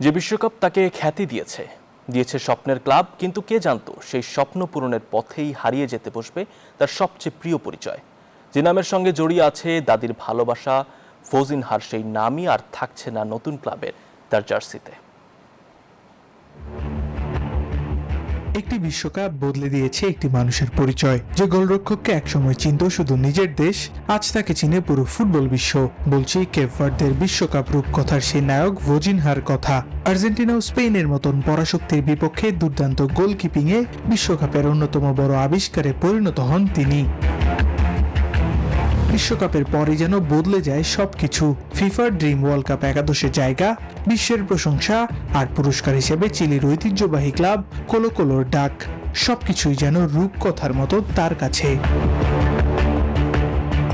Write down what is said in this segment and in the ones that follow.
যে বিশ্বকাপ তাকে খ্যাতি দিয়েছে স্বপ্নের ক্লাব, কিন্তু কে জানতো সেই স্বপ্ন পূরণের পথেই হারিয়ে যেতে বসবে তার সবচেয়ে প্রিয় পরিচয়। যে নামের সঙ্গে জড়িয়ে আছে দাদির ভালোবাসা, ফোজিনহার সেই নামই আর থাকছে না নতুন ক্লাবের তার জার্সিতে। একটি বিশ্বকাপ বদলে দিয়েছে একটি মানুষের পরিচয়। যে গোলরক্ষককে একসময় চিনত শুধু নিজের দেশ, আজ তাকে চিনে পুরো ফুটবল বিশ্ব। বলছি কেপ ভার্দের বিশ্বকাপ রূপকথার সেই নায়ক ভোজিনহার কথা। আর্জেন্টিনা ও স্পেনের মতন পরাশক্তির বিপক্ষে দুর্দান্ত গোলকিপিংয়ে বিশ্বকাপের অন্যতম বড় আবিষ্কারে পরিণত হন তিনি। বিশ্বকাপের পরে যেন বদলে যায় সবকিছু। ফিফার ড্রিম ওয়ার্ল্ড কাপ একাদশে জায়গা, বিশ্বের প্রশংসা, আর পুরস্কার হিসেবে চিলির ঐতিহ্যবাহী ক্লাব কোলো কোলোর ডাক, সবকিছুই যেন রূপকথার মতো তার কাছে।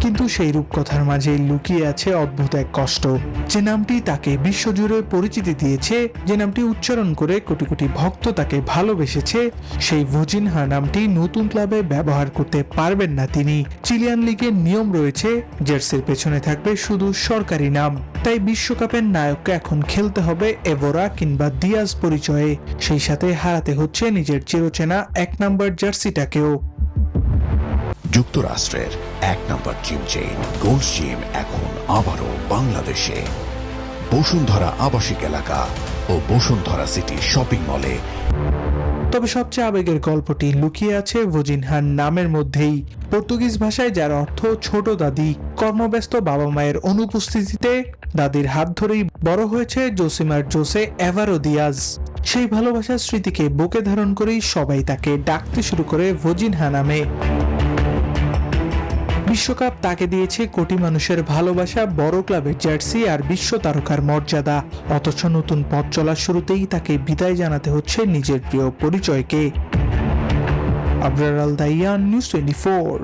কিন্তু সেই রূপকথার মাঝে লুকিয়ে আছে অদ্ভুত এক কষ্ট। যে নামটি তাকে বিশ্বজুড়ে পরিচিতি দিয়েছে, যে নামটি উচ্চারণ করে কোটি কোটি ভক্ত তাকে ভালোবেসেছে, সেই ভোজিনহা নামটি নতুন ক্লাবে ব্যবহার করতে পারবেন না তিনি। চিলিয়ান লিগের নিয়ম রয়েছে, জার্সির পেছনে থাকবে শুধু সরকারি নাম। তাই বিশ্বকাপের নায়ককে এখন খেলতে হবে এভোরা কিংবা দিয়াজ পরিচয়ে। সেই সাথে হারাতে হচ্ছে নিজের চিরচেনা 1 নম্বর জার্সিটাকেও। যুক্তরাষ্ট্রের 1 নম্বর জিম চেইন গোল্ড জিম এখন আবারও বাংলাদেশে। বসুন্ধরা আবাসিক এলাকা ও বসুন্ধরা সিটি শপিং মলে। তবে সবচেয়ে আবেগের গল্পটি লুকিয়ে আছে ভোজিনহার নামের মধ্যেই। পর্তুগিজ ভাষায় যার অর্থ ছোট দাদি। কর্মব্যস্ত বাবা মায়ের অনুপস্থিতিতে দাদির হাত ধরেই বড় হয়েছে জোসিমার জোসে এভারো দিয়াজ। সেই ভালোবাসার স্মৃতিকে বুকে ধারণ করেই সবাই তাকে ডাকতে শুরু করে ভোজিনহা নামে। বিশ্বকাপ তাকে দিয়েছে কোটি মানুষের ভালোবাসা, বড় ক্লাবের জার্সি আর বিশ্ব তারকার মর্যাদা। অথচ নতুন পথ চলার শুরুতেই তাকে বিদায় জানাতে হচ্ছে নিজের প্রিয় পরিচয়কে। আবরার আল দাইয়ান, নিউজ 24।